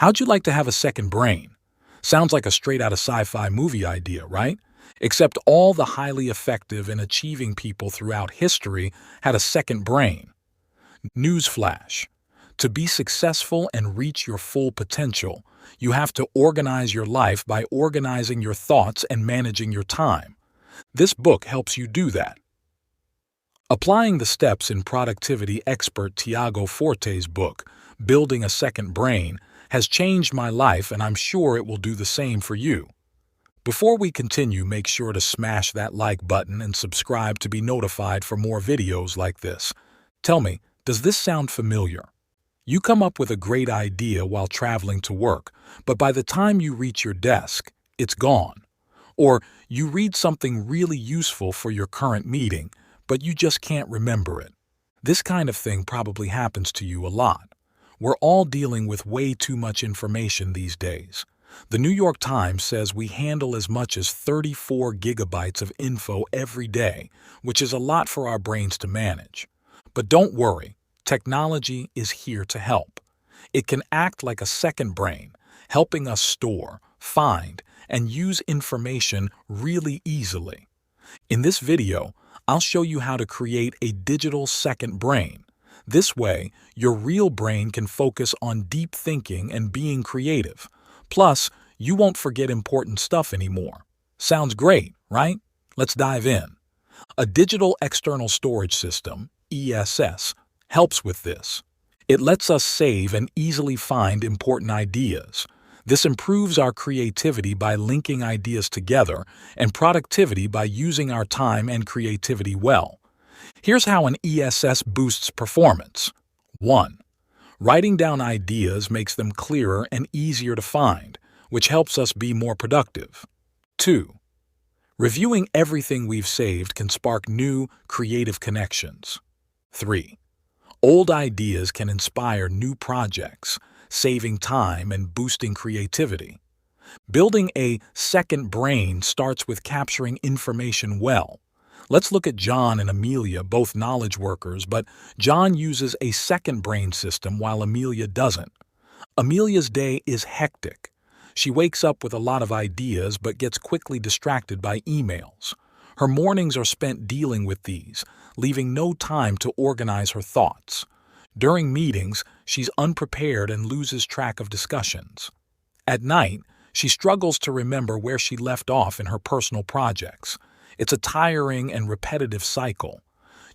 How'd you like to have a second brain? Sounds like a straight out of sci-fi movie idea, right? Except all the highly effective and achieving people throughout history had a second brain. Newsflash. To be successful and reach your full potential, you have to organize your life by organizing your thoughts and managing your time. This book helps you do that. Applying the steps in productivity expert Tiago Forte's book, Building a Second Brain, has changed my life, and I'm sure it will do the same for you. Before we continue, make sure to smash that like button and subscribe to be notified for more videos like this. Tell me, does this sound familiar? You come up with a great idea while traveling to work, but by the time you reach your desk, it's gone. Or you read something really useful for your current meeting, but you just can't remember it. This kind of thing probably happens to you a lot. We're all dealing with way too much information these days. The New York Times says we handle as much as 34 gigabytes of info every day, which is a lot for our brains to manage. But don't worry, technology is here to help. It can act like a second brain, helping us store, find, and use information really easily. In this video, I'll show you how to create a digital second brain. This way, your real brain can focus on deep thinking and being creative. Plus, you won't forget important stuff anymore. Sounds great, right? Let's dive in. A digital external storage system, ESS, helps with this. It lets us save and easily find important ideas. This improves our creativity by linking ideas together and productivity by using our time and creativity well. Here's how an ESS boosts performance. 1. Writing down ideas makes them clearer and easier to find, which helps us be more productive. 2. Reviewing everything we've saved can spark new, creative connections. 3. Old ideas can inspire new projects, saving time and boosting creativity. Building a second brain starts with capturing information well. Let's look at John and Amelia, both knowledge workers, but John uses a second brain system while Amelia doesn't. Amelia's day is hectic. She wakes up with a lot of ideas but gets quickly distracted by emails. Her mornings are spent dealing with these, leaving no time to organize her thoughts. During meetings, she's unprepared and loses track of discussions. At night, she struggles to remember where she left off in her personal projects. It's a tiring and repetitive cycle.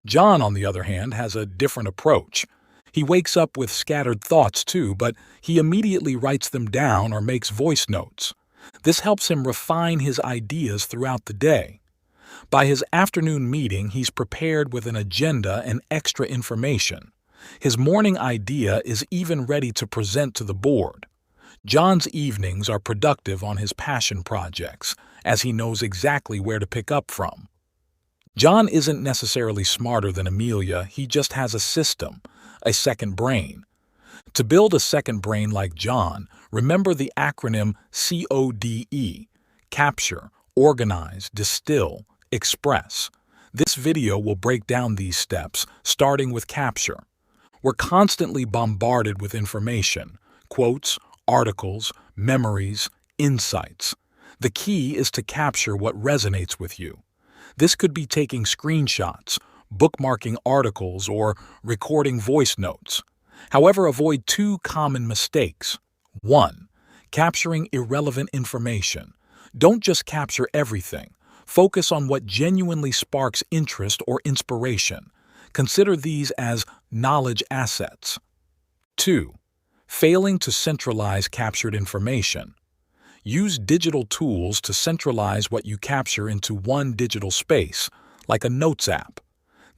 John, on the other hand, has a different approach. He wakes up with scattered thoughts too, but he immediately writes them down or makes voice notes. This helps him refine his ideas throughout the day. By his afternoon meeting, he's prepared with an agenda and extra information. His morning idea is even ready to present to the board. John's evenings are productive on his passion projects, as he knows exactly where to pick up from. John isn't necessarily smarter than Amelia, he just has a system, a second brain. To build a second brain like John, remember the acronym CODE: capture, organize, distill, express. This video will break down these steps, starting with capture. We're constantly bombarded with information, quotes, articles, memories, insights. The key is to capture what resonates with you. This could be taking screenshots, bookmarking articles, or recording voice notes. However, avoid two common mistakes. 1. Capturing irrelevant information. Don't just capture everything. Focus on what genuinely sparks interest or inspiration. Consider these as knowledge assets. 2. Failing to centralize captured information. Use digital tools to centralize what you capture into one digital space, like a notes app.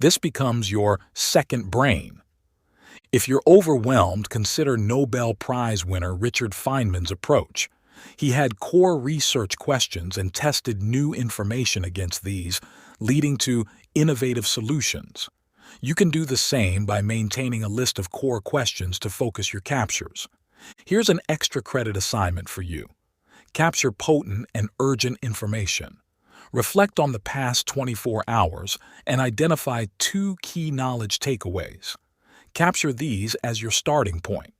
This becomes your second brain. If you're overwhelmed, consider Nobel Prize winner Richard Feynman's approach. He had core research questions and tested new information against these, leading to innovative solutions. You can do the same by maintaining a list of core questions to focus your captures. Here's an extra credit assignment for you. Capture potent and urgent information. Reflect on the past 24 hours and identify 2 key knowledge takeaways. Capture these as your starting point.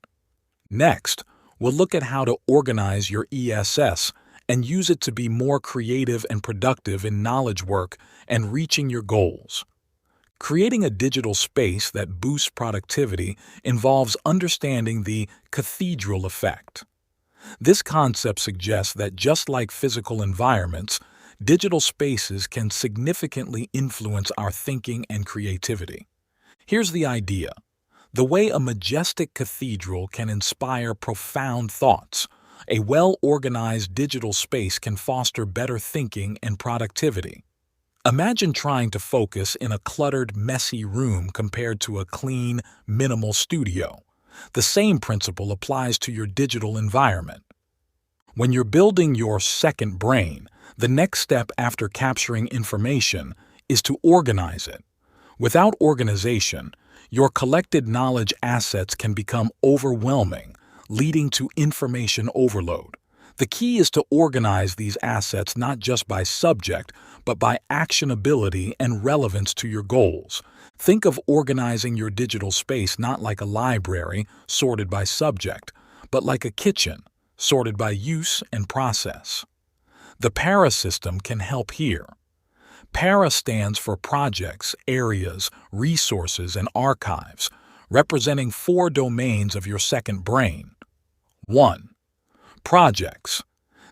Next, we'll look at how to organize your ESS and use it to be more creative and productive in knowledge work and reaching your goals. Creating a digital space that boosts productivity involves understanding the cathedral effect. This concept suggests that just like physical environments, digital spaces can significantly influence our thinking and creativity. Here's the idea. The way a majestic cathedral can inspire profound thoughts, a well-organized digital space can foster better thinking and productivity. Imagine trying to focus in a cluttered, messy room compared to a clean, minimal studio. The same principle applies to your digital environment. When you're building your second brain, the next step after capturing information is to organize it. Without organization, your collected knowledge assets can become overwhelming, leading to information overload. The key is to organize these assets not just by subject, but by actionability and relevance to your goals. Think of organizing your digital space not like a library sorted by subject, but like a kitchen sorted by use and process. The PARA system can help here. PARA stands for projects, areas, resources, and archives, representing 4 domains of your second brain. 1. Projects.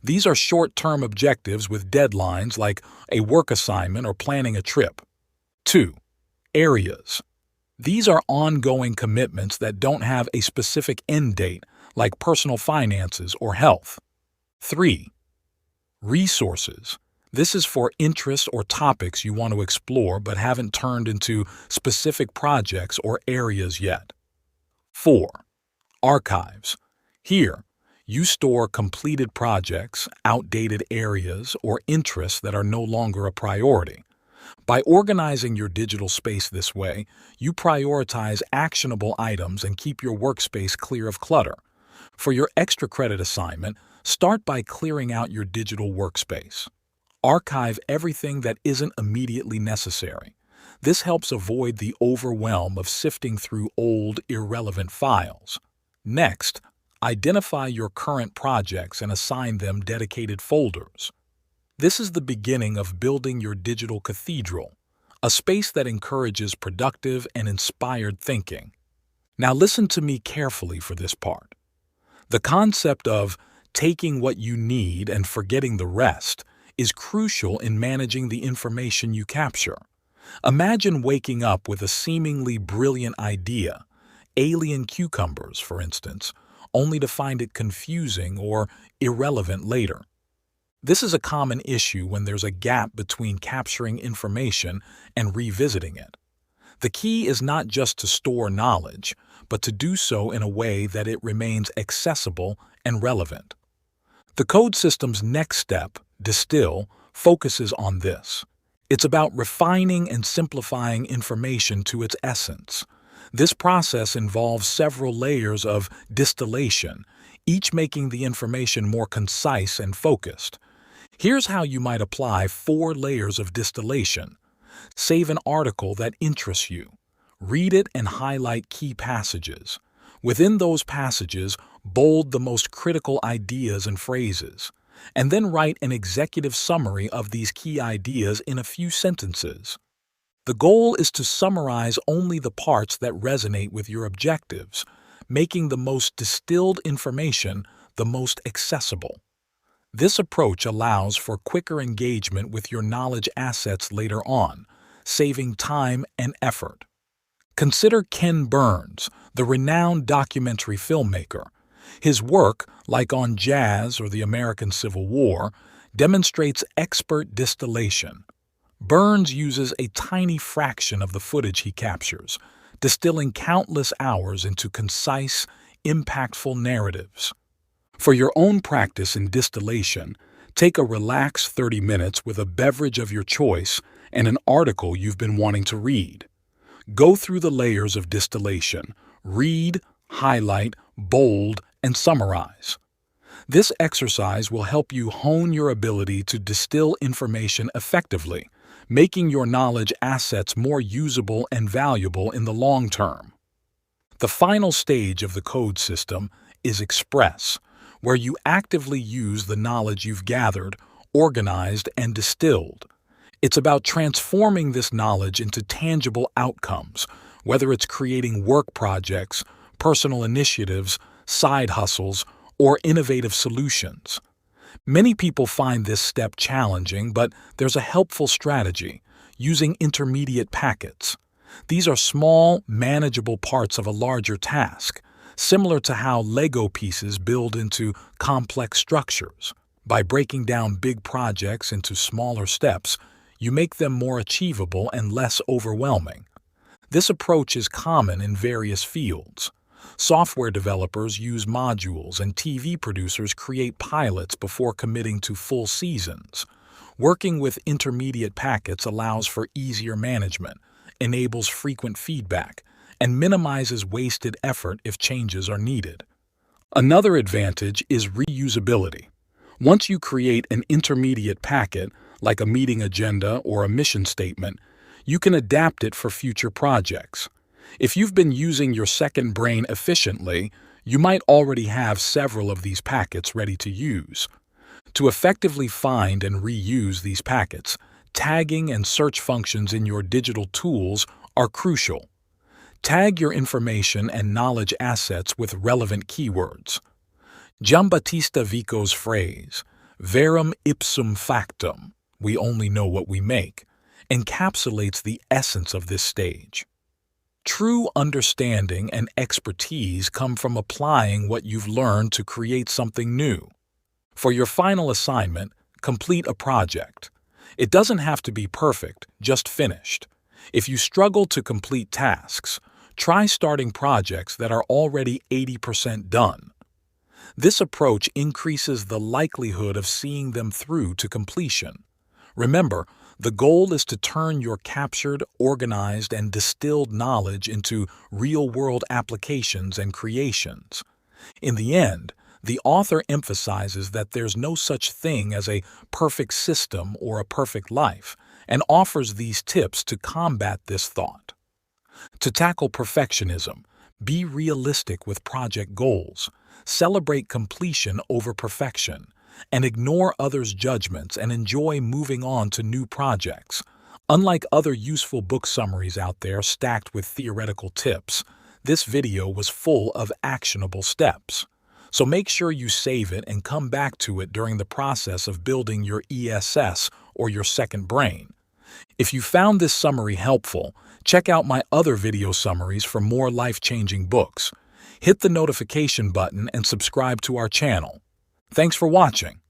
These are short-term objectives with deadlines like a work assignment or planning a trip. 2. Areas. These are ongoing commitments that don't have a specific end date, like personal finances or health. 3. Resources. This is for interests or topics you want to explore but haven't turned into specific projects or areas yet. 4. Archives. Here, you store completed projects, outdated areas, or interests that are no longer a priority. By organizing your digital space this way, you prioritize actionable items and keep your workspace clear of clutter. For your extra credit assignment, start by clearing out your digital workspace. Archive everything that isn't immediately necessary. This helps avoid the overwhelm of sifting through old, irrelevant files. Next, identify your current projects and assign them dedicated folders. This is the beginning of building your digital cathedral, a space that encourages productive and inspired thinking. Now listen to me carefully for this part. The concept of taking what you need and forgetting the rest is crucial in managing the information you capture. Imagine waking up with a seemingly brilliant idea, alien cucumbers, for instance, only to find it confusing or irrelevant later. This is a common issue when there's a gap between capturing information and revisiting it. The key is not just to store knowledge, but to do so in a way that it remains accessible and relevant. The code system's next step, Distill, focuses on this. It's about refining and simplifying information to its essence. This process involves several layers of distillation, each making the information more concise and focused. Here's how you might apply 4 layers of distillation. Save an article that interests you. Read it and highlight key passages. Within those passages, bold the most critical ideas and phrases. And then write an executive summary of these key ideas in a few sentences. The goal is to summarize only the parts that resonate with your objectives, making the most distilled information the most accessible. This approach allows for quicker engagement with your knowledge assets later on, saving time and effort. Consider Ken Burns, the renowned documentary filmmaker. His work, like on jazz or the American Civil War, demonstrates expert distillation. Burns uses a tiny fraction of the footage he captures, distilling countless hours into concise, impactful narratives. For your own practice in distillation, take a relaxed 30 minutes with a beverage of your choice and an article you've been wanting to read. Go through the layers of distillation, read, highlight, bold, and summarize. This exercise will help you hone your ability to distill information effectively, making your knowledge assets more usable and valuable in the long term. The final stage of the code system, is express, where you actively use the knowledge you've gathered, organized, and distilled. It's about transforming this knowledge into tangible outcomes, whether it's creating work projects, personal initiatives, side hustles, or innovative solutions. Many people find this step challenging, but there's a helpful strategy: using intermediate packets. These are small, manageable parts of a larger task, similar to how Lego pieces build into complex structures. By breaking down big projects into smaller steps, you make them more achievable and less overwhelming. This approach is common in various fields. Software developers use modules, and TV producers create pilots before committing to full seasons. Working with intermediate packets allows for easier management, enables frequent feedback, and minimizes wasted effort if changes are needed. Another advantage is reusability. Once you create an intermediate packet, like a meeting agenda or a mission statement, you can adapt it for future projects. If you've been using your second brain efficiently, you might already have several of these packets ready to use. To effectively find and reuse these packets, tagging and search functions in your digital tools are crucial. Tag your information and knowledge assets with relevant keywords. Giambattista Vico's phrase, "Verum ipsum factum," we only know what we make, encapsulates the essence of this stage. True understanding and expertise come from applying what you've learned to create something new. For your final assignment, complete a project. It doesn't have to be perfect, just finished. If you struggle to complete tasks, try starting projects that are already 80% done. This approach increases the likelihood of seeing them through to completion. Remember, the goal is to turn your captured, organized, and distilled knowledge into real-world applications and creations. In the end, the author emphasizes that there's no such thing as a perfect system or a perfect life, and offers these tips to combat this thought. To tackle perfectionism, be realistic with project goals, celebrate completion over perfection, and ignore others' judgments and enjoy moving on to new projects. Unlike other useful book summaries out there stacked with theoretical tips, this video was full of actionable steps. So make sure you save it and come back to it during the process of building your ESS or your second brain. If you found this summary helpful, check out my other video summaries for more life-changing books. Hit the notification button and subscribe to our channel. Thanks for watching.